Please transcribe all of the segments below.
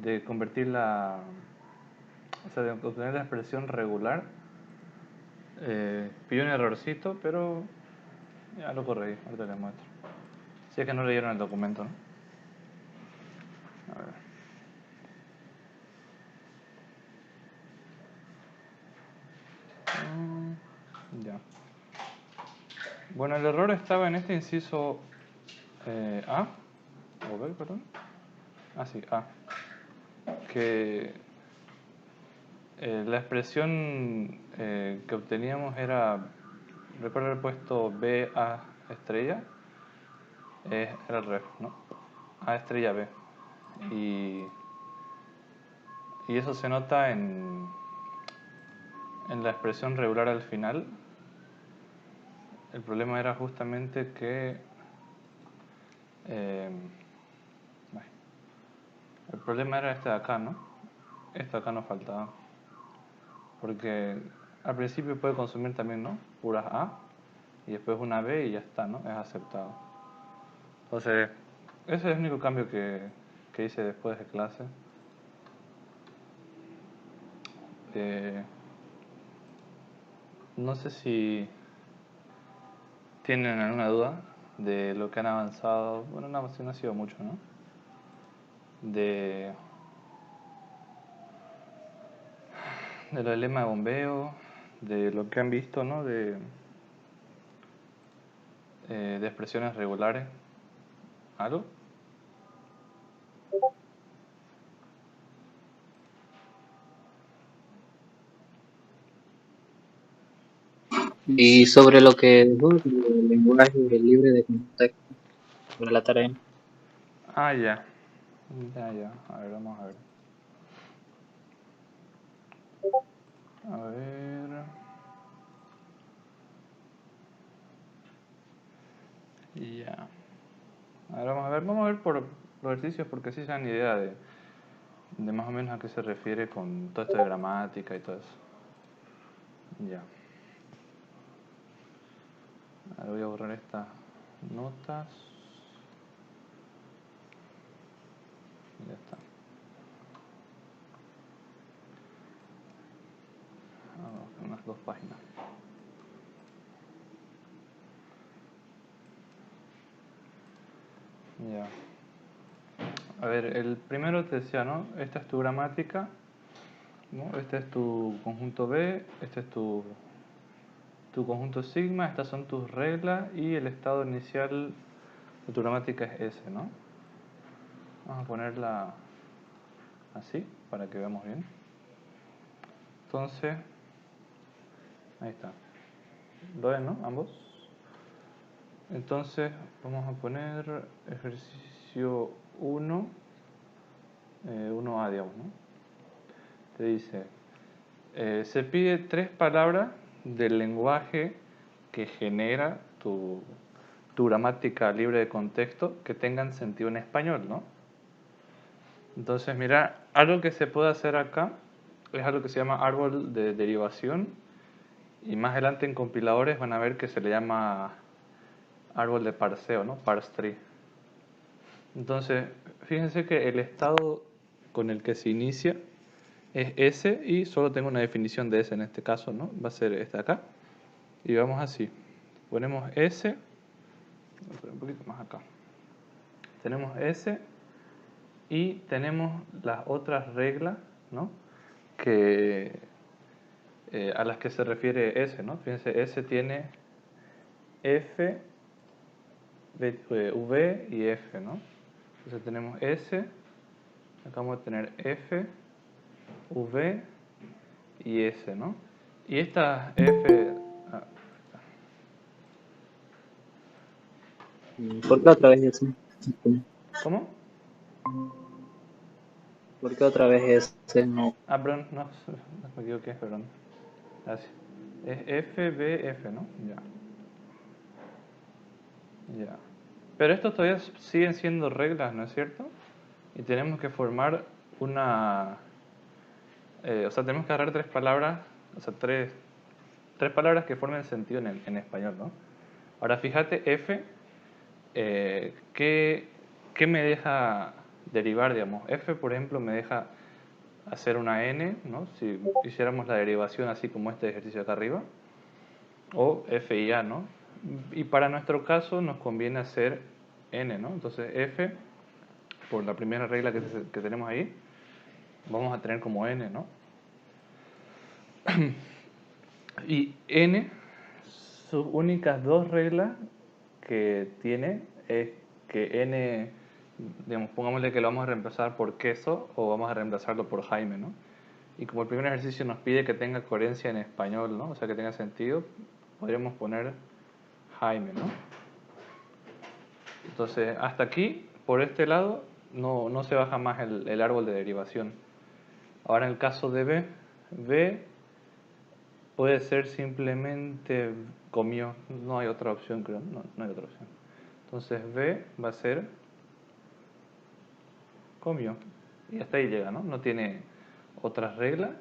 de convertir o sea, de obtener la expresión regular. Pillé un errorcito, pero ya lo corregí, ahorita les muestro. Si es que no leyeron el documento, ¿no? A ver. Ya. Bueno, el error estaba en este inciso A, o B, perdón. Ah, sí, A. Que la expresión que obteníamos era, recuerdo haber puesto B, A estrella, era el ref, ¿no? A estrella B. Y eso se nota en la expresión regular al final. El problema era justamente que el problema era este de acá, ¿no? Esto acá nos faltaba. Porque al principio puede consumir también, ¿no? Puras A. Y después una B y ya está, ¿no? Es aceptado. Entonces, ese es el único cambio que hice después de clase. No sé si tienen alguna duda de lo que han avanzado. Bueno, no ha sido mucho, ¿no? De lo del lema de bombeo, de lo que han visto, ¿no? De expresiones regulares. ¿Algo? Y sobre lo que dijo, el lenguaje libre de contexto, sobre la tarea. Ah, ya. Ya. A ver, vamos a ver. A ver. Ya. Ahora vamos a ver por los ejercicios porque así se dan idea de más o menos a qué se refiere con todo esto de gramática y todo eso. Ya. Ahora voy a borrar estas notas. Ya está. Vamos con unas 2 páginas. Ya. A ver, el primero te decía, ¿no? Esta es tu gramática, ¿no? Este es tu conjunto B, este es tu conjunto sigma, estas son tus reglas y el estado inicial de tu gramática es ese, ¿no? Vamos a ponerla así para que veamos bien. Entonces, ahí está. ¿Lo ven, no? Ambos. Entonces, vamos a poner ejercicio 1, 1A, digamos, ¿no? Te dice, se pide 3 palabras del lenguaje que genera tu gramática libre de contexto que tengan sentido en español, ¿no? Entonces, mira, algo que se puede hacer acá es algo que se llama árbol de derivación y más adelante en compiladores van a ver que se le llama árbol de parseo, ¿no? Parse tree. Entonces, fíjense que el estado con el que se inicia es S y solo tengo una definición de S en este caso, ¿no? Va a ser esta acá. Y vamos así. Ponemos S, voy a poner un poquito más acá. Tenemos S y tenemos las otras reglas, ¿no? Que, a las que se refiere S, ¿no? Fíjense, S tiene F, V y F, ¿no? Entonces tenemos S, acá vamos a tener F, V y S, ¿no? Y estas F... ¿Por qué otra vez eso? ¿Cómo? ¿Por qué otra vez ese no? Ah, perdón, no me equivoqué, perdón. Gracias. Es F, B, F, ¿no? Ya. Ya. Pero estos todavía siguen siendo reglas, ¿no es cierto? Y tenemos que formar una... o sea, tenemos que agarrar 3 palabras, o sea, tres palabras que formen sentido en español, ¿no? Ahora fíjate, F, ¿qué me deja derivar, digamos. F, por ejemplo, me deja hacer una n, ¿no? Si hiciéramos la derivación así como este ejercicio acá arriba, o f y a, ¿no? Y para nuestro caso nos conviene hacer n, ¿no? Entonces f, por la primera regla que tenemos ahí, vamos a tener como n, ¿no? Y n, sus únicas dos reglas que tiene es que n, digamos, pongámosle que lo vamos a reemplazar por queso o vamos a reemplazarlo por Jaime, ¿no? Y como el primer ejercicio nos pide que tenga coherencia en español, ¿no? O sea, que tenga sentido, podríamos poner Jaime, ¿no? Entonces, hasta aquí, por este lado, no se baja más el árbol de derivación. Ahora, en el caso de B puede ser simplemente comió. No hay otra opción, creo. No hay otra opción. Entonces, B va a ser comió. Y hasta ahí llega, ¿no? No tiene otras reglas.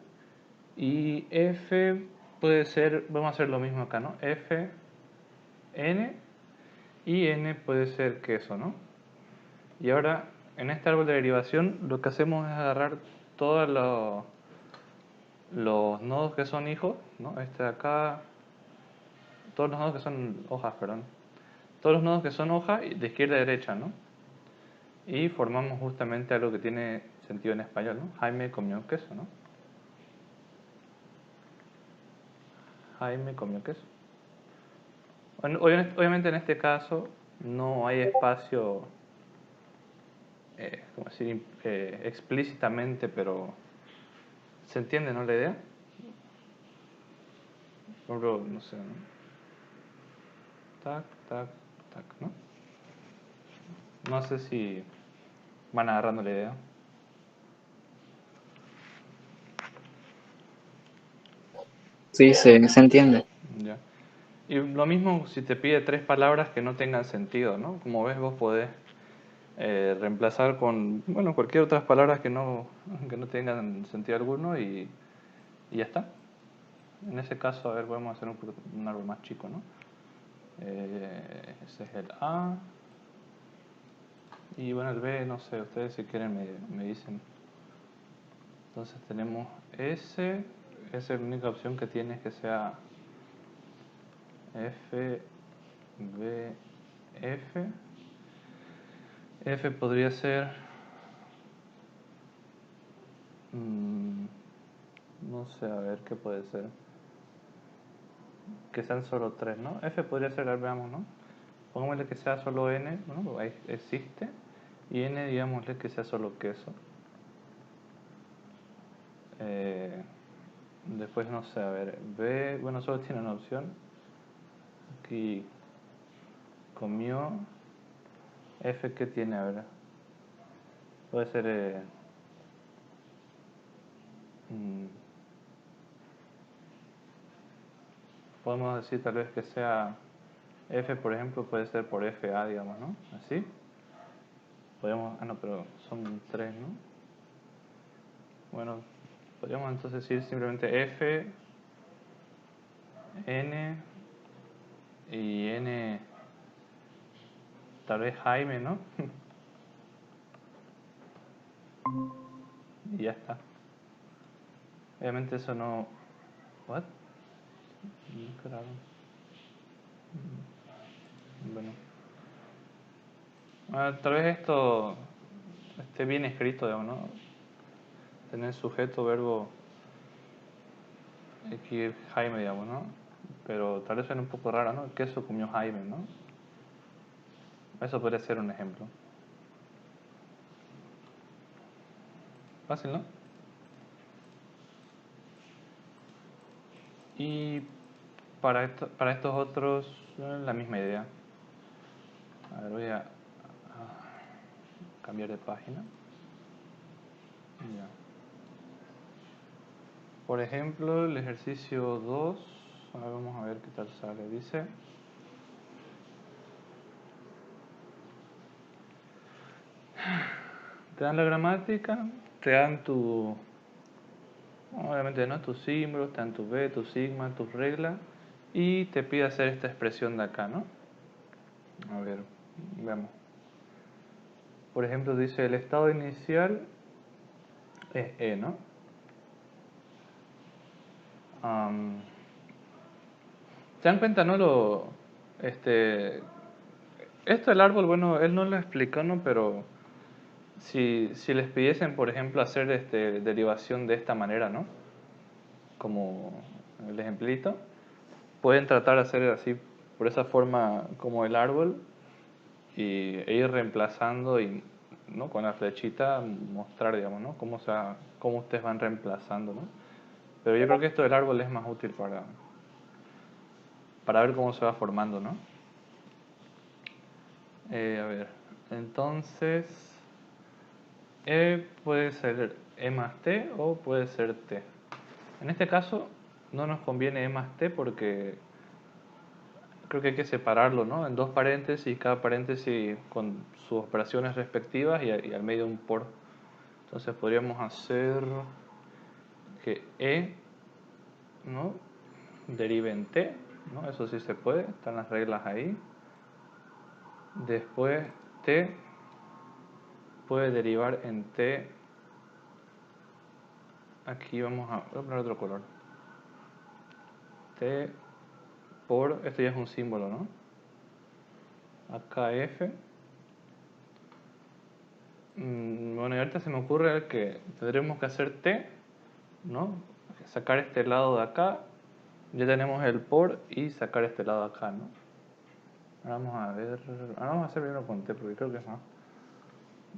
Y F puede ser, vamos a hacer lo mismo acá, ¿no? F, N, y N puede ser queso, ¿no? Y ahora, en este árbol de derivación, lo que hacemos es agarrar todos los nodos que son hijos, ¿no? Este de acá, todos los nodos que son hojas, perdón. Todos los nodos que son hojas de izquierda a derecha, ¿no? Y formamos justamente algo que tiene sentido en español, ¿no? Jaime comió queso, ¿no? Jaime comió queso. Bueno, obviamente en este caso no hay espacio, ¿cómo decir? Explícitamente, pero ¿se entiende, no, la idea? Por ejemplo, no sé, ¿no? Tac, tac, tac, ¿no? No sé si van agarrando la idea. Sí, se entiende. Ya. Y lo mismo si te pide tres palabras que no tengan sentido, ¿no? Como ves, vos podés reemplazar con, bueno, cualquier otras palabras que no tengan sentido alguno y ya está. En ese caso, a ver, podemos hacer un árbol más chico, ¿no? Ese es el A. Y bueno, el B, no sé, ustedes si quieren me dicen. Entonces tenemos S. Esa es la única opción que tiene, es que sea F, B, F. F podría ser, no sé, a ver qué puede ser. Que sean solo tres, ¿no? F podría ser, veamos, ¿no? Pongámosle que sea solo N, ¿no? Ahí existe. Y N, digámosle que sea solo queso. Después, no sé, a ver, B, bueno, solo tiene una opción. Aquí comió. F, ¿qué tiene? A ver. Puede ser... podemos decir tal vez que sea F, por ejemplo, puede ser por FA, digamos, ¿no? Así. Podríamos... Ah, no, pero son tres, ¿no? Bueno, podríamos entonces decir simplemente F, N y N, tal vez Jaime, ¿no? Y ya está. Obviamente eso no... ¿What? Claro. Bueno. Tal vez esto esté bien escrito, digamos, ¿no? Tener sujeto, verbo, aquí Jaime, digamos, ¿no? Pero tal vez suene un poco raro, ¿no? Queso comió Jaime, ¿no? Eso podría ser un ejemplo. Fácil, ¿no? Y para estos otros, la misma idea. A ver, voy a cambiar de página. Ya. Por ejemplo, el ejercicio 2, ahora vamos a ver qué tal sale. Dice, te dan la gramática, te dan obviamente, ¿no? Tus símbolos, te dan tu B, tu sigma, tus reglas, y te pide hacer esta expresión de acá, ¿no? A ver, veamos. por ejemplo, dice el estado inicial es E, ¿no? ¿Se dan cuenta, no? Esto del árbol, bueno, él no lo explicó, ¿no? Pero si les pidiesen, por ejemplo, hacer derivación de esta manera, ¿no? Como el ejemplito, pueden tratar de hacer así, por esa forma, como el árbol, e ir reemplazando y, ¿no? Con la flechita mostrar, digamos, ¿no? Cómo ustedes van reemplazando, ¿no? Pero yo creo que esto del árbol es más útil para ver cómo se va formando, ¿no? A ver, entonces E puede ser E más T o puede ser T. En este caso no nos conviene E más T porque creo que hay que separarlo, ¿no? En dos paréntesis, cada paréntesis con sus operaciones respectivas y al medio un por. Entonces podríamos hacer que E, ¿no? Derive en T, ¿no? Eso sí se puede, están las reglas ahí. Después T puede derivar en T. Aquí voy a poner otro color. T por, esto ya es un símbolo, ¿no? Acá F. Bueno, y ahorita se me ocurre que tendremos que hacer T, ¿no? Sacar este lado de acá. Ya tenemos el por y sacar este lado de acá, ¿no? Ahora vamos a ver. Ahora vamos a hacer primero con T porque creo que es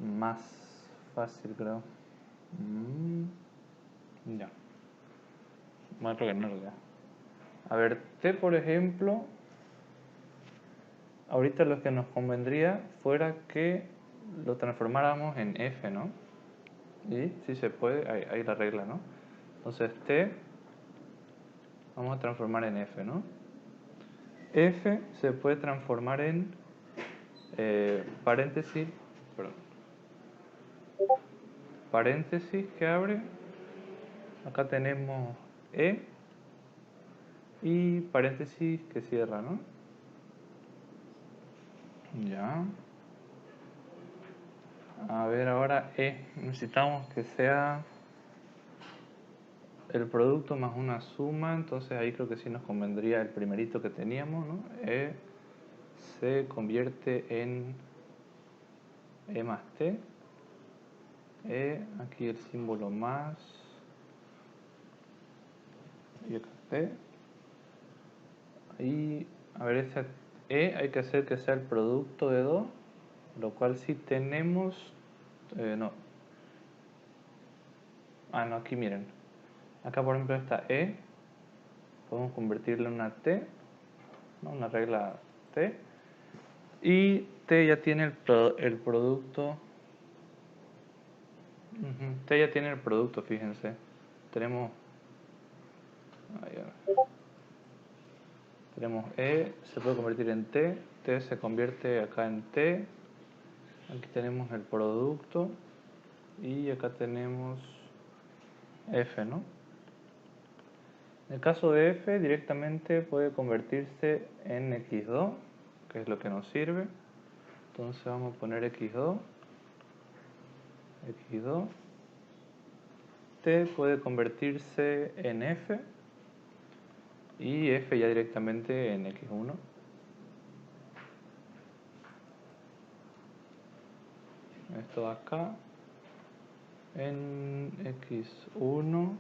más fácil, creo. Ya. Bueno, creo que no lo veo. A ver, T, por ejemplo, ahorita lo que nos convendría fuera que lo transformáramos en F, ¿no? Y si se puede, ahí la regla, ¿no? Entonces T vamos a transformar en F, ¿no? F se puede transformar en paréntesis, perdón, paréntesis que abre, acá tenemos E y paréntesis que cierra, ¿no? Ya. A ver, ahora E, necesitamos que sea el producto más una suma, entonces ahí creo que sí nos convendría el primerito que teníamos, ¿no? E se convierte en E más T. E, aquí el símbolo más, y acá T. Y, a ver, esa E hay que hacer que sea el producto de 2, lo cual sí tenemos, no. No, aquí miren. Acá por ejemplo esta E, podemos convertirla en una T, ¿no? Una regla T. Y T ya tiene el producto. T ya tiene el producto, fíjense. Tenemos E, se puede convertir en T. T se convierte acá en T. Aquí tenemos el producto. Y acá tenemos F, ¿no? En el caso de F, directamente puede convertirse en X2, que es lo que nos sirve. Entonces vamos a poner X2. X2. T puede convertirse en F. Y F ya directamente en X1. Esto acá en X1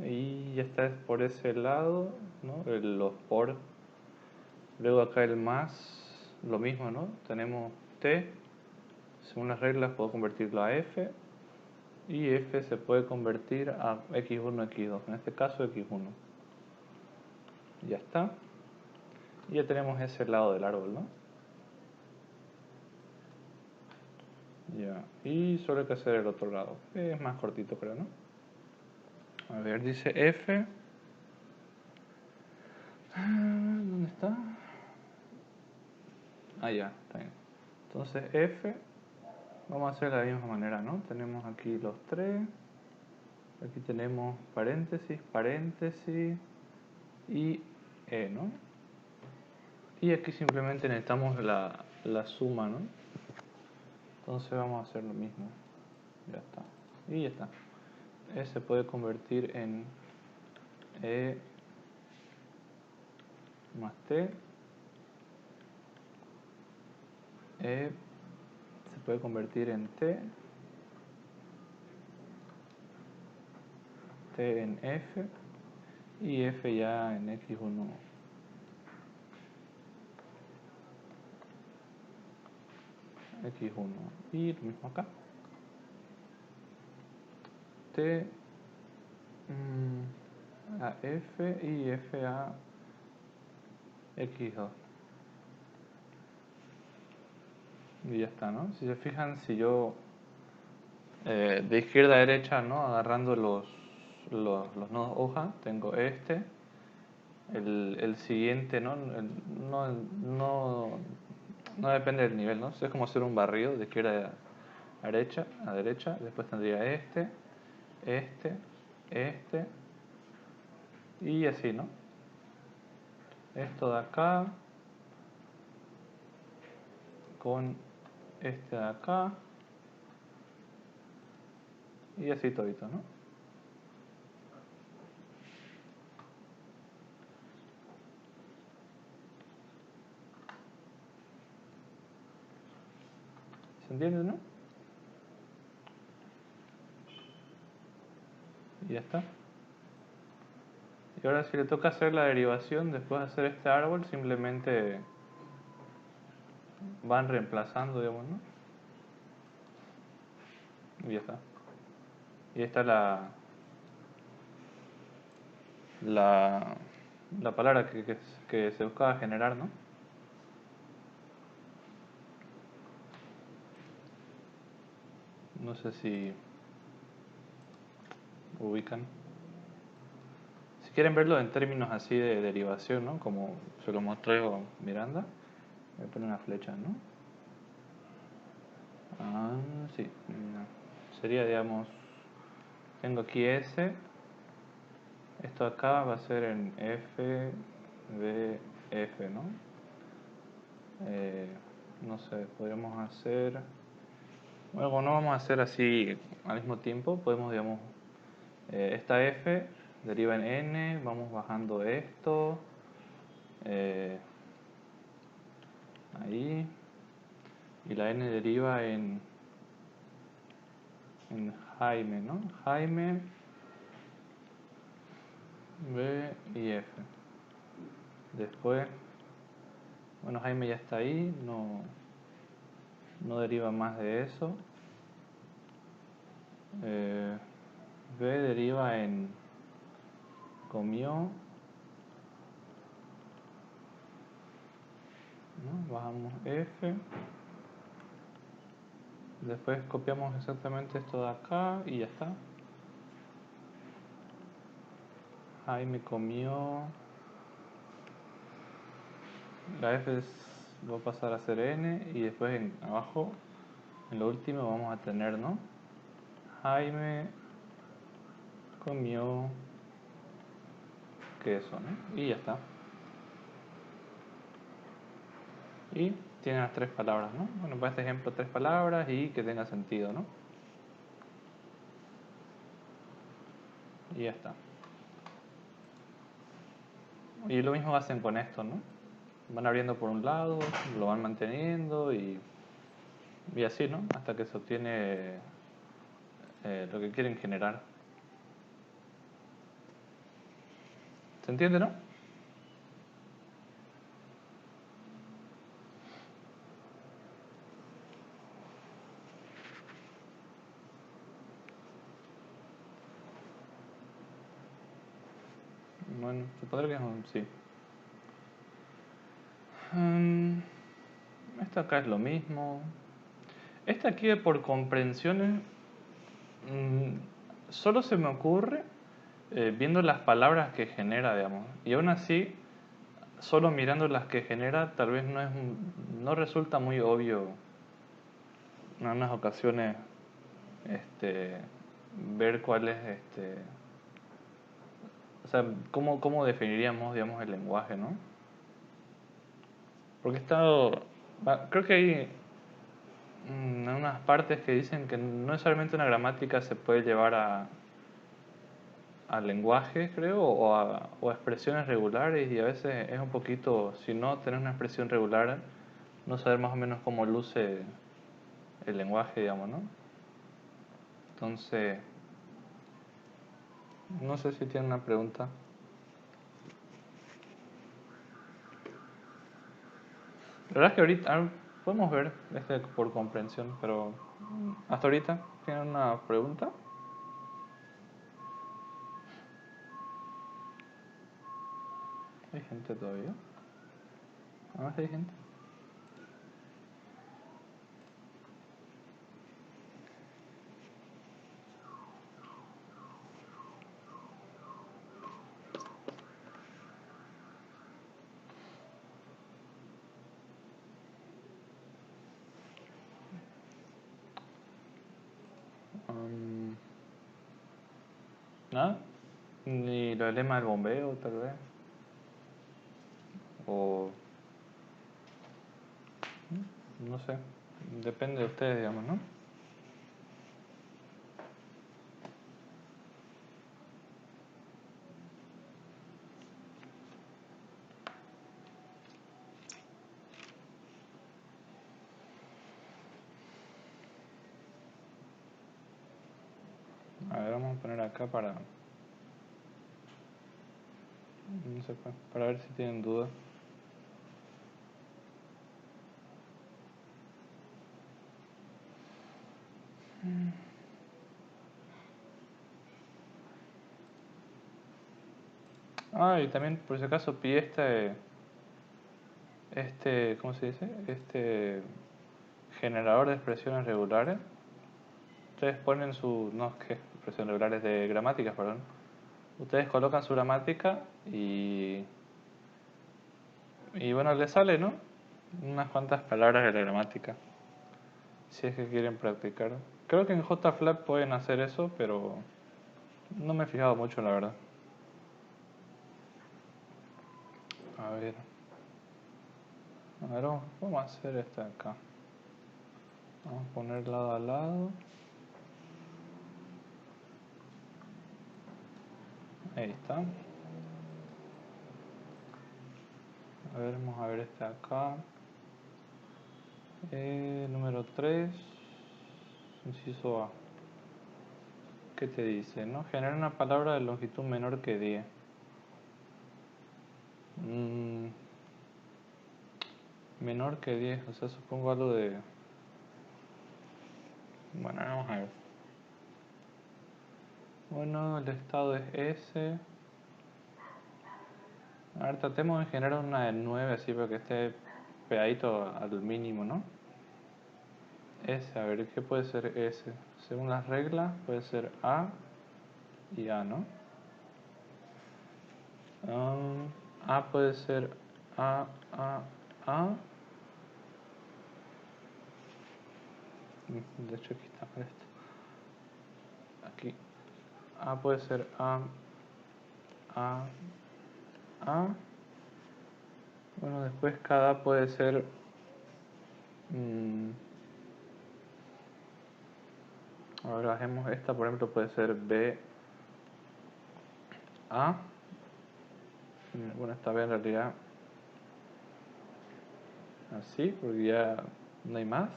y ya está por ese lado, ¿no? Los por. Luego acá el más, lo mismo, ¿no? Tenemos T, según las reglas puedo convertirlo a F y F se puede convertir a X1, X2, en este caso X1. Ya está. Y ya tenemos ese lado del árbol, ¿no? Ya, y solo hay que hacer el otro lado. Es más cortito, creo, ¿no? A ver, dice F. ¿Dónde está? Ya, está bien. Entonces F, vamos a hacer de la misma manera, ¿no? Tenemos aquí los tres. Aquí tenemos paréntesis, paréntesis y E, ¿no? Y aquí simplemente necesitamos la suma, ¿no? Entonces vamos a hacer lo mismo. Ya está. Y ya está. E se puede convertir en E más T. E se puede convertir en T. T en F. Y F ya en X1. X1. Y lo mismo acá. T a F y F a X2. Y ya está, ¿no? Si se fijan, si yo de izquierda a derecha, ¿no? Agarrando los nodos hoja, tengo este, el siguiente, ¿no? No depende del nivel, ¿no? Es como hacer un barrido de izquierda a derecha, después tendría este, y así, ¿no? Esto de acá con este de acá y así todito, ¿no? ¿Se entiende, no? Y ya está. Y ahora si le toca hacer la derivación después de hacer este árbol, simplemente van reemplazando, digamos, ¿no? Y ya está. Y esta es la palabra que se buscaba generar, ¿no? No sé si ubican. Si quieren verlo en términos así de derivación, ¿no? Como se lo mostró Miranda, voy a poner una flecha, ¿no? Ah, sí. No. Sería, digamos, tengo aquí S. Esto acá va a ser en F, B, F, ¿no? No sé, podríamos hacer... Bueno, como no vamos a hacer así al mismo tiempo, podemos, digamos, esta F deriva en N, vamos bajando esto, ahí, y la N deriva en Jaime, ¿no? Jaime, B y F. Después, bueno, Jaime ya está ahí, no deriva más de eso. B deriva en comió, ¿no? Bajamos F. Después copiamos exactamente esto de acá y ya está. Jaime comió. La F va a pasar a ser N y después abajo, en lo último, vamos a tener, ¿no? Jaime comió queso, ¿no? Y ya está. Y tiene las tres palabras, ¿no? Bueno, para este ejemplo, tres palabras y que tenga sentido, ¿no? Y ya está. Y lo mismo hacen con esto, ¿no? Van abriendo por un lado, lo van manteniendo y así, ¿no? Hasta que se obtiene lo que quieren generar. ¿Se entiende, no? Bueno, se podría que es un sí. Esta acá es lo mismo. Esta aquí por comprensiones solo se me ocurre viendo las palabras que genera, digamos. Y aún así, solo mirando las que genera, tal vez no resulta muy obvio en unas ocasiones ver cuál es o sea, cómo definiríamos, digamos, el lenguaje, ¿no? Porque he estado, creo que hay en unas partes que dicen que no necesariamente una gramática se puede llevar a lenguaje, creo, o a expresiones regulares, y a veces es un poquito, si no tenés una expresión regular, no saber más o menos cómo luce el lenguaje, digamos, ¿no? Entonces, no sé si tienen una pregunta. La verdad es que ahorita podemos ver por comprensión, pero hasta ahorita, ¿tienen una pregunta? ¿Hay gente todavía? Ah, sí hay gente. ¿Nada? Ni lo del lema del bombeo, tal vez. O no sé. Depende de ustedes, digamos, ¿no? A ver, vamos a poner acá para... No sé, para ver si tienen dudas. Ah, y también por si acaso pillé ¿cómo se dice? Este generador de expresiones regulares. Ustedes ponen no, ¿qué? Expresiones regulares de gramáticas, perdón. Ustedes colocan su gramática y bueno, les sale, ¿no? Unas cuantas palabras de la gramática. Si es que quieren practicar. Creo que en JFlap pueden hacer eso, pero no me he fijado mucho, la verdad. A ver. A ver, vamos a hacer esta acá. Vamos a poner lado a lado. Ahí está. A ver, vamos a ver este acá. Número 3. Inciso A. ¿Qué te dice? ¿No? Generar una palabra de longitud menor que 10. Menor que 10, o sea, supongo algo de... Bueno, vamos a ver. Bueno, el estado es S. A ver, tratemos de generar una de 9 así para que esté pegadito al mínimo, ¿no? S, a ver, ¿qué puede ser S? Según las reglas, puede ser A y A, ¿no? A puede ser A. De hecho, aquí está mal esto. Aquí. A puede ser A. Bueno, después cada A puede ser... ahora hacemos esta, por ejemplo, puede ser B. A. Bueno, esta B en realidad así, porque ya no hay más.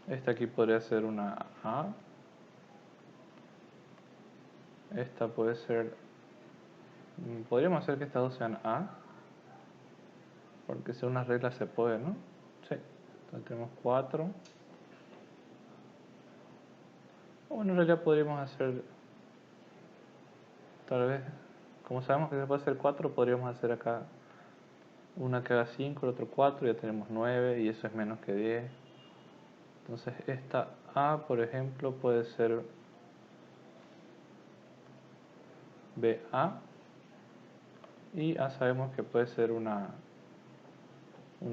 Esta aquí podría ser una A. Esta puede ser... podríamos hacer que estas dos sean A, porque según las reglas se puede, ¿no? Sí. Entonces tenemos 4. Bueno, en realidad podríamos hacer... tal vez... como sabemos que se puede hacer 4, podríamos hacer acá una que haga 5, el otro 4, ya tenemos 9 y eso es menos que 10. Entonces esta A, por ejemplo, puede ser BA, y A sabemos que puede ser una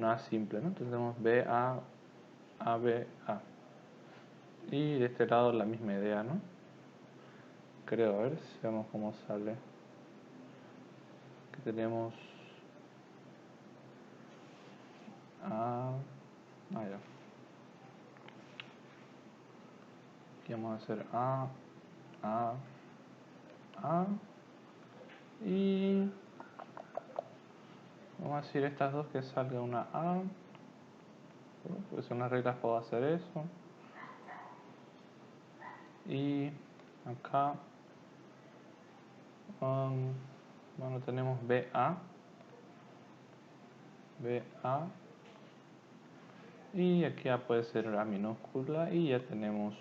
A simple, ¿no? Entonces tenemos BA, ABA. Y de este lado la misma idea, ¿no? Creo, a ver, si veamos cómo sale. Que tenemos A... ya. Aquí vamos a hacer A, y vamos a decir estas dos que salga una A, pues son las reglas, puedo hacer eso. Y acá bueno, tenemos BA, y aquí ya puede ser A minúscula, y ya tenemos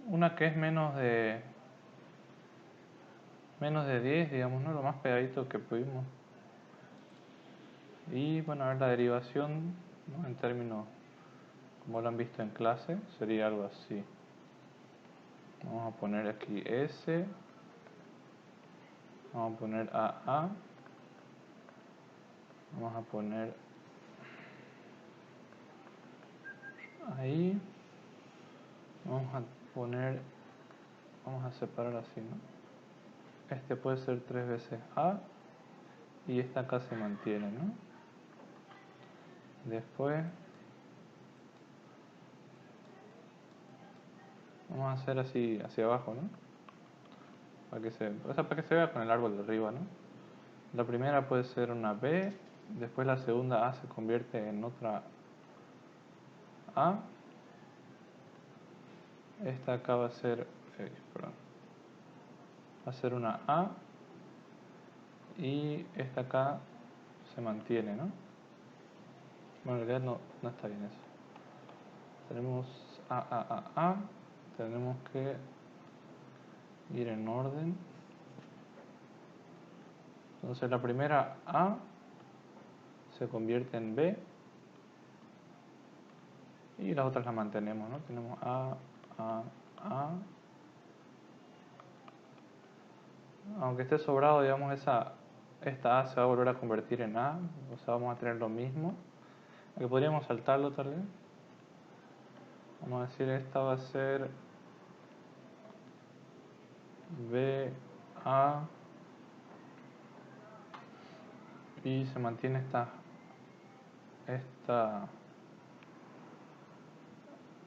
una que es menos de 10, digamos, ¿no? Lo más pegadito que pudimos. Y bueno, a ver, la derivación, ¿no? En términos como lo han visto en clase, sería algo así. Vamos a poner aquí S, vamos a poner AA, vamos a poner ahí, vamos a separar así, ¿no? Este puede ser 3 veces A, y esta acá se mantiene, ¿no? Después vamos a hacer así hacia abajo, ¿no? Para que se vea con el árbol de arriba, ¿no? La primera puede ser una B, después la segunda A se convierte en otra A. Esta acá va a ser, va a ser una A, y esta acá se mantiene, ¿no? Bueno, en realidad no está bien eso. Tenemos A. Tenemos que ir en orden. Entonces la primera A se convierte en B, y las otras las mantenemos, ¿no? Tenemos A. Aunque esté sobrado, digamos, esta A se va a volver a convertir en A, o sea, vamos a tener lo mismo. Aquí podríamos saltarlo tal vez. Vamos a decir, esta va a ser B, A, y se mantiene esta.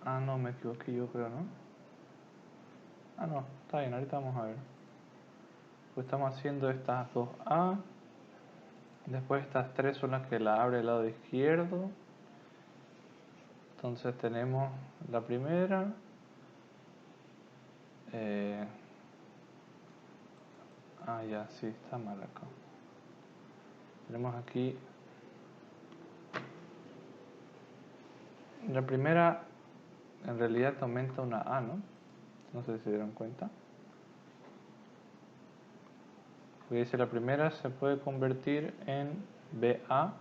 No, me equivoqué yo creo, ¿no? No, está bien, ahorita vamos a ver. Pues estamos haciendo estas dos A, después estas tres son las que la abre el lado izquierdo. Entonces tenemos la primera, ya, sí, está mal acá. Tenemos aquí la primera, en realidad aumenta una A, ¿no? No sé si se dieron cuenta. Porque dice la primera se puede convertir en BA,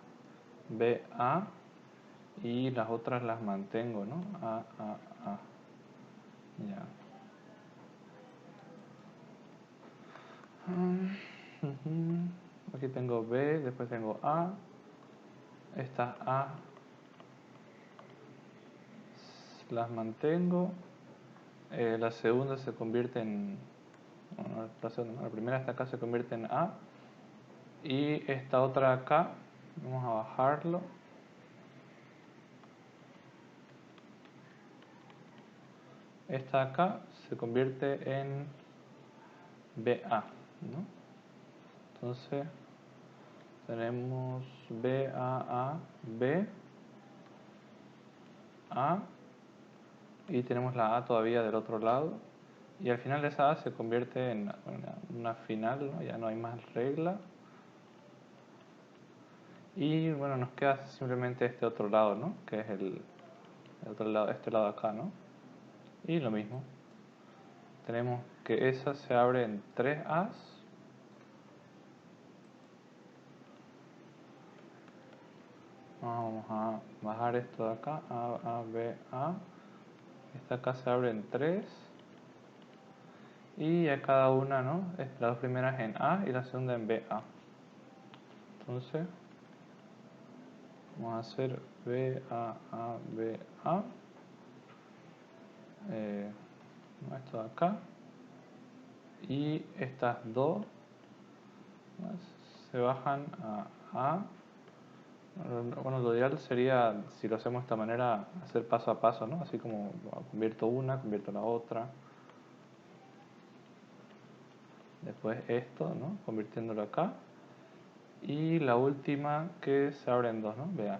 y las otras las mantengo, ¿no? A. Ya. Aquí tengo B, después tengo A. Estas A las mantengo. La segunda se convierte en... Bueno, la primera hasta acá se convierte en A. Y esta otra acá, vamos a bajarlo. Esta acá se convierte en BA, ¿no? Entonces tenemos B, A, y tenemos la A todavía del otro lado, y al final esa A se convierte en una final, ¿no? Ya no hay más regla, y bueno, nos queda simplemente este otro lado, ¿no? Que es el otro lado, este lado acá, ¿no? Y lo mismo, tenemos que esa se abre en 3 A's. Vamos a bajar esto de acá, A, B, A. Esta acá se abre en 3. Y a cada una, ¿no? Las dos primeras en A y la segunda en BA. Entonces, vamos a hacer BA, BA. Esto de acá. Y estas dos, ¿no? Se bajan a A. Bueno, lo ideal sería, si lo hacemos de esta manera, hacer paso a paso, ¿no? Así como convierto una, convierto la otra. Después esto, ¿no? Convirtiéndolo acá. Y la última que se abre en dos, ¿no? Vean.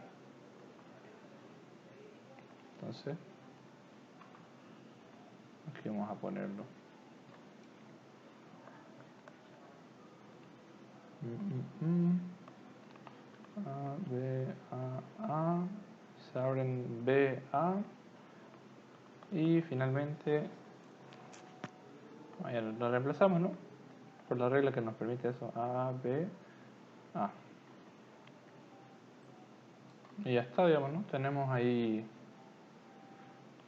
Entonces, aquí vamos a ponerlo. A, B, A. Se abren B, A. Y finalmente, ya lo reemplazamos, ¿no? Por la regla que nos permite eso. A, B, A. Y ya está, digamos, ¿no? Tenemos ahí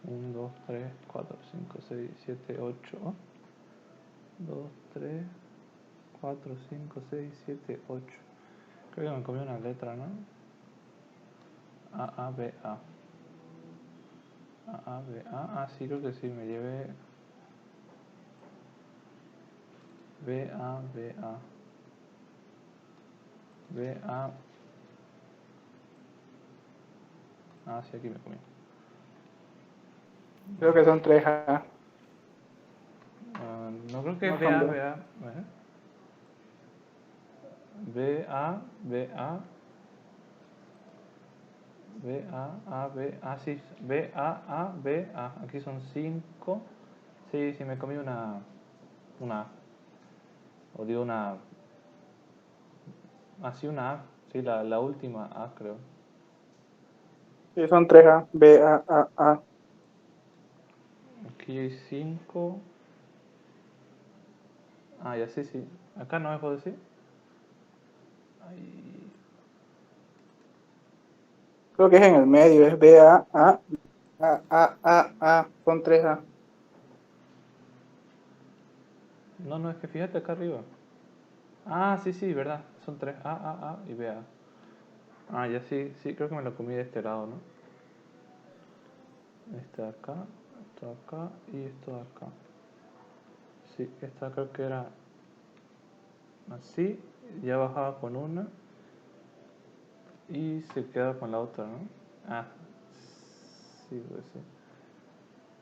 1, 2, 3, 4, 5, 6, 7, 8. 2, 3, 4, 5, 6, 7, 8. Creo que me comí una letra, ¿no? A, B, A. A, B, A. Ah, sí, creo que sí, me llevé B, A, B, A. B, A. Ah, sí, aquí me comí. Creo que son 3A. No creo que No es son BA, B. BA. BA, BA. B, A, B, A, sí. B, A, B, A. Aquí son 5. Sí, sí, me comí una A. O digo una. Ah, sí, una A. Sí, la última A, creo. Sí, son 3A. B, A. Aquí hay 5. Ah, ya sí, sí. Acá no me puedo decir. Ahí. Creo que es en el medio. Es B, A. Son 3A. No, no, es que fíjate acá arriba. Ah, sí, sí, verdad. Son 3. A y B, A. Ah, ya sí, sí, creo que me lo comí de este lado, ¿no? Este de acá, esto de acá y esto de acá. Sí, esta creo que era así, ya bajaba con una y se quedaba con la otra, ¿no? Ah, sí, pues sí.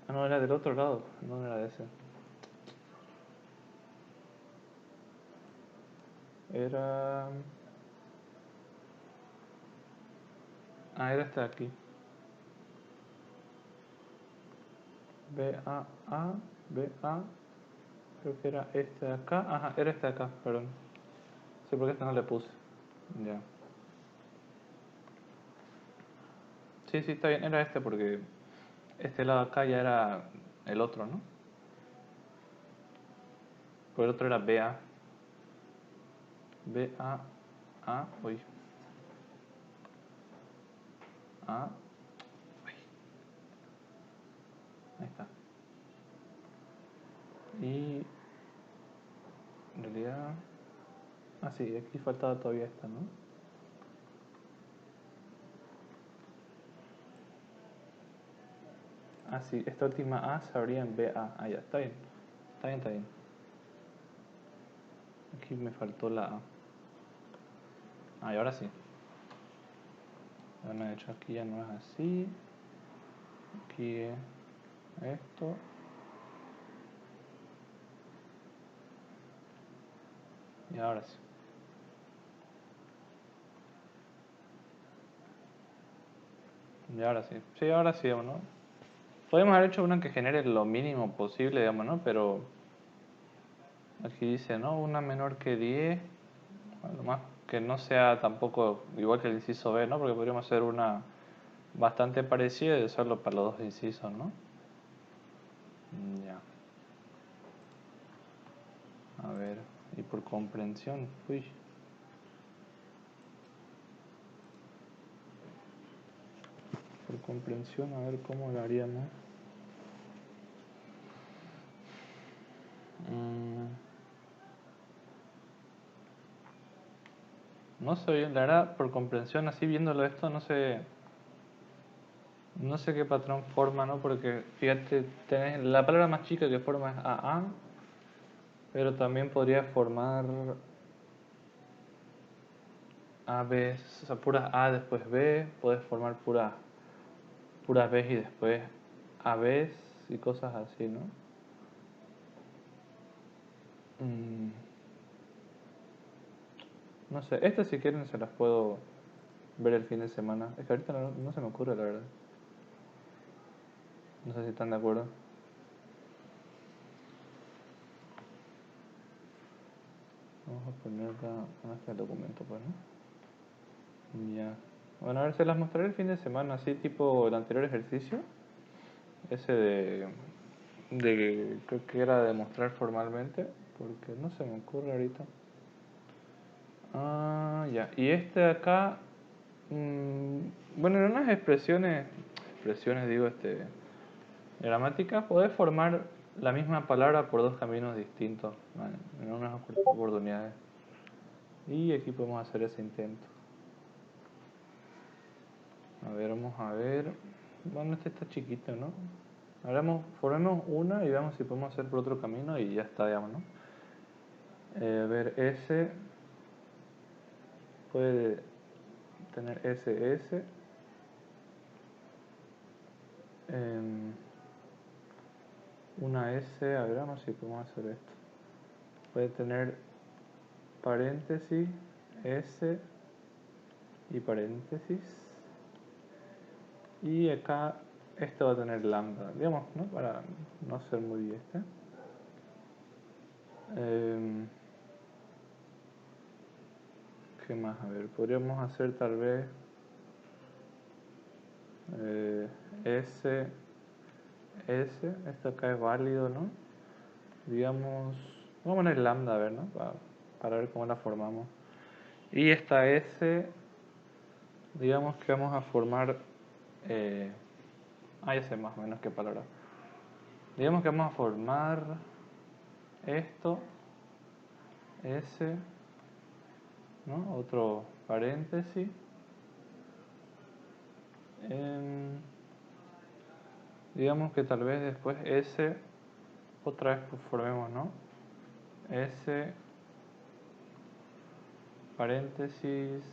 Ah, no, era del otro lado, no era de ese. Era... Ah, era este de aquí. B, A, B, A. Creo que era este de acá. Ajá, era este de acá, perdón. Sí, porque este no le puse. Ya. Sí, sí, está bien, era este porque este lado acá ya era el otro, ¿no? Porque el otro era BA. BA, A, uy. A, ahí está. Y en realidad... Ah, sí, aquí faltaba todavía esta, ¿no? Ah, sí, esta última A se abría en BA. Ah, ya, está bien. Está bien, está bien. Aquí me faltó la A. Ah, y ahora sí. Bueno, de hecho aquí ya no es así. Aquí es esto. Y ahora sí. Y ahora sí. Sí, ahora sí, digamos, ¿no? Podemos haber hecho una que genere lo mínimo posible, digamos, ¿no? Pero aquí dice, ¿no? Una menor que 10. Bueno, más que no sea tampoco igual que el inciso B, ¿no? Porque podríamos hacer una bastante parecida y usarlo para los dos incisos, ¿no? Ya. A ver, y por comprensión, uy. Por comprensión, a ver cómo lo haríamos. No sé bien, la verdad, por comprensión, así viéndolo esto, no sé. No sé qué patrón forma, ¿no? Porque fíjate, tenés la palabra más chica que forma es AA, pero también podría formar A, B, o sea, puras A después B, puedes formar puras B y después A, B y cosas así, ¿no? No sé, estas si quieren se las puedo ver el fin de semana. Es que ahorita no se me ocurre, la verdad. No sé si están de acuerdo. Vamos a poner acá, ¿dónde está el documento, pues, no? Ya. Bueno, a ver, se las mostraré el fin de semana, así tipo el anterior ejercicio. Ese creo que era de mostrar formalmente, porque no se me ocurre ahorita. Ah, ya. Y este de acá, bueno, en unas expresiones digo, gramáticas, podés formar la misma palabra por dos caminos distintos, ¿vale? En unas oportunidades. Y aquí podemos hacer ese intento. A ver, vamos a ver. Bueno, este está chiquito, ¿no? Formemos una y veamos si podemos hacer por otro camino y ya está, digamos, ¿no? A ver, S puede tener SS. Una S, a ver, vamos si podemos hacer esto. Puede tener paréntesis, S y paréntesis. Y acá esto va a tener lambda, digamos, ¿no? Para no ser muy ¿qué más? A ver, podríamos hacer tal vez S, esto acá es válido, ¿no? Digamos, vamos a poner lambda, a ver, ¿no? Para ver cómo la formamos. Y esta S, digamos que vamos a formar, ya sé más o menos qué palabra. Digamos que vamos a formar esto, S, ¿no? Otro paréntesis. Digamos que tal vez después S, otra vez pues formemos, ¿no? S, paréntesis,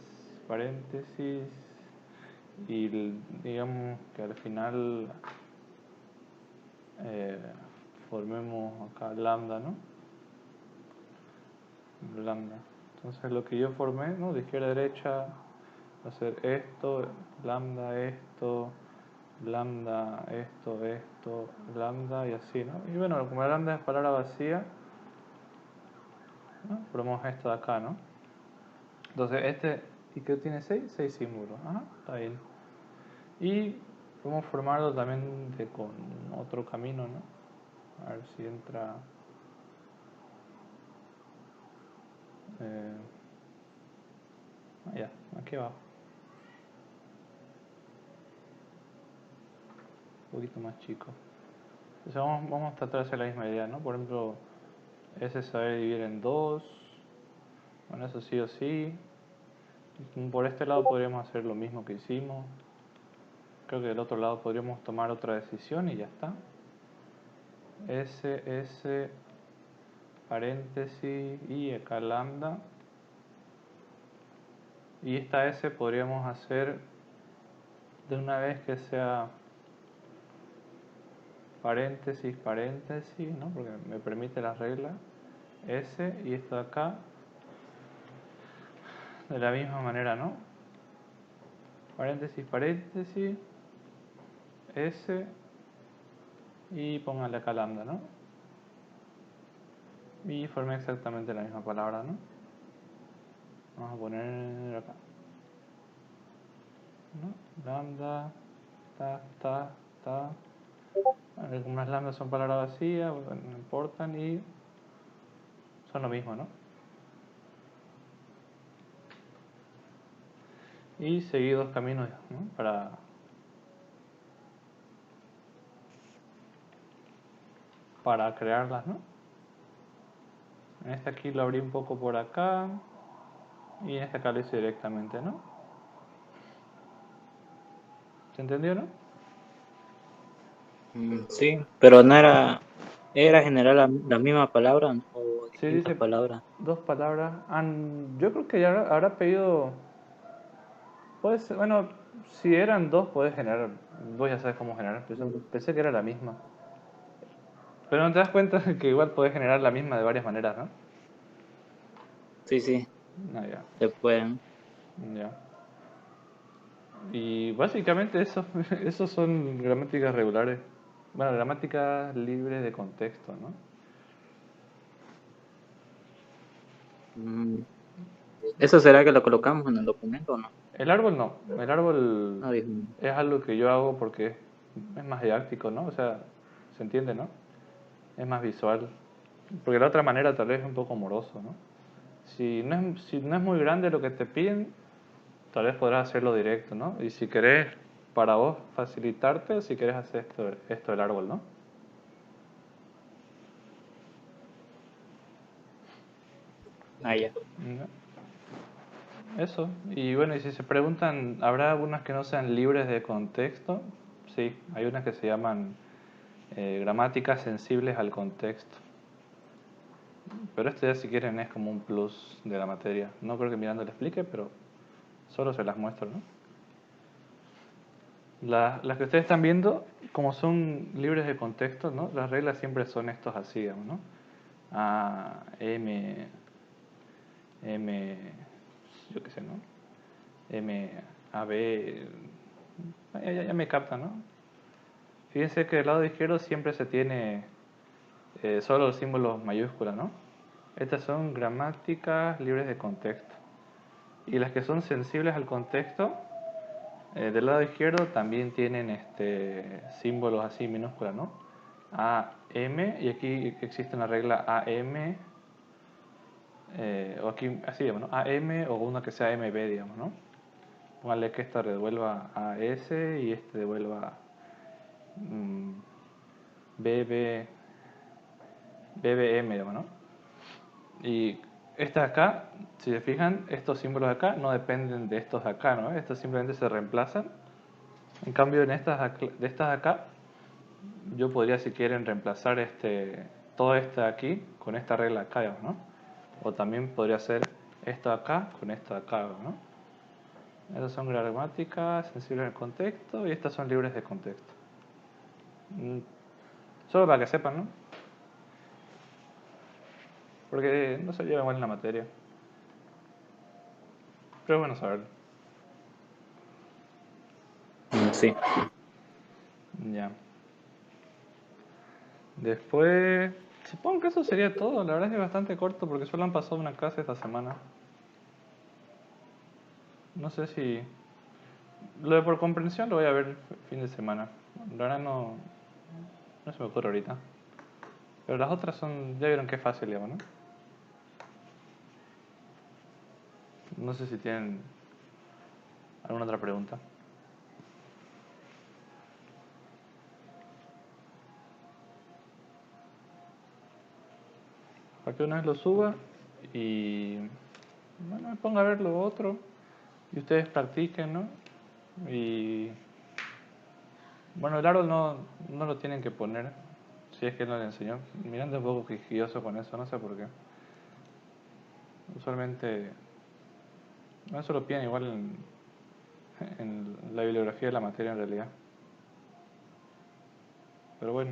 y digamos que al final formemos acá lambda, ¿no? Lambda. Entonces lo que yo formé, ¿no? De izquierda a derecha, va a ser esto, lambda, esto, lambda, esto, lambda y así, ¿no? Y bueno, como lambda es palabra vacía, ¿no? Formamos esto de acá, ¿no? Entonces ¿y qué tiene 6? 6 símbolos. Ajá, está bien. Y podemos formarlo también con otro camino, ¿no? A ver si entra. Ya, aquí abajo. Un poquito más chico. Entonces vamos a tratar de hacer la misma idea, ¿no? Por ejemplo, ese saber dividir en 2. Bueno, eso sí o sí. Por este lado podríamos hacer lo mismo que hicimos. Creo que del otro lado podríamos tomar otra decisión y ya está. S, paréntesis y acá lambda. Y esta S podríamos hacer de una vez que sea paréntesis, ¿no? Porque me permite la regla. S y esto de acá de la misma manera, ¿no? Paréntesis, S y póngale acá lambda, ¿no? Y formé exactamente la misma palabra, ¿no? Vamos a poner acá, ¿no? Lambda, ta. Algunas lambdas son palabras vacías, no importan y son lo mismo, ¿no? Y seguí dos caminos, ¿no? Para crearlas, ¿no? En este aquí lo abrí un poco por acá y en este acá lo hice directamente, ¿no? ¿Se entendió, no? Sí, pero no era general la misma palabra, ¿no? O Sí, distintas dice palabras. dos palabras. Yo creo que ya habrá pedido Pues, bueno, si eran dos, podés generar. Vos ya sabes cómo generar. Pensé que era la misma. Pero no te das cuenta que igual podés generar la misma de varias maneras, ¿no? Sí, sí, Ah, ya. se pueden. Ya. Y básicamente eso, esos son gramáticas regulares. Bueno, gramáticas libres de contexto, ¿no? Mm, ¿Eso será que lo colocamos en el documento o no? El árbol no. El árbol No, dijo. es algo que yo hago porque es más didáctico, ¿no? O sea, se entiende, ¿no? Es más visual. Porque la otra manera tal vez es un poco moroso, ¿no? Si no es muy grande lo que te piden, tal vez podrás hacerlo directo, ¿no? Y si querés, para vos facilitarte, si querés hacer esto del árbol, ¿no? Ah, ya. Ya. Eso. Y bueno, y si se preguntan, ¿habrá algunas que no sean libres de contexto? Sí, hay unas que se llaman gramáticas sensibles al contexto. Pero esto ya si quieren es como un plus de la materia. No creo que Miranda le explique, pero solo se las muestro, ¿no? Las que ustedes están viendo, como son libres de contexto, ¿no? Las reglas siempre son estos así, digamos, ¿no? A, M, yo qué sé, ¿no? M, A, B, ya me capta, ¿no? Fíjense que del lado izquierdo siempre se tiene solo los símbolos mayúsculas, ¿no? Estas son gramáticas libres de contexto. Y las que son sensibles al contexto, del lado izquierdo también tienen símbolos así minúsculas, ¿no? A, M, y aquí existe una regla AM, o aquí así, digamos, ¿no? AM o una que sea MB, digamos, ¿no? Póngale que esta devuelva AS y este devuelva mm, BB, BBM, digamos, ¿no? Y estas acá, si se fijan, estos símbolos de acá no dependen de estos de acá, ¿no? Estos simplemente se reemplazan. En cambio, de estas de acá, yo podría, si quieren, reemplazar todo este de aquí con esta regla acá, digamos, ¿no? O también podría ser esto de acá con esto de acá, ¿no? Estas son gramáticas sensibles al contexto y estas son libres de contexto. Solo para que sepan, ¿no? Porque no se lleva mal en la materia. Pero es bueno saberlo. Sí. Ya. Después, supongo que eso sería todo. La verdad es que es bastante corto porque solo han pasado una clase esta semana. No sé si... Lo de por comprensión lo voy a ver fin de semana. La verdad no se me ocurre ahorita. Pero las otras son... Ya vieron que es fácil, digamos, ¿no? No sé si tienen alguna otra pregunta. Para que una vez lo suba y... Bueno, me ponga a ver lo otro. Y ustedes practiquen, ¿no? Y... Bueno, el árbol no lo tienen que poner. Si es que no le enseñó. Miranda es un poco quisquilloso con eso, no sé por qué. Usualmente... No, eso lo piden igual en la bibliografía de la materia en realidad. Pero bueno.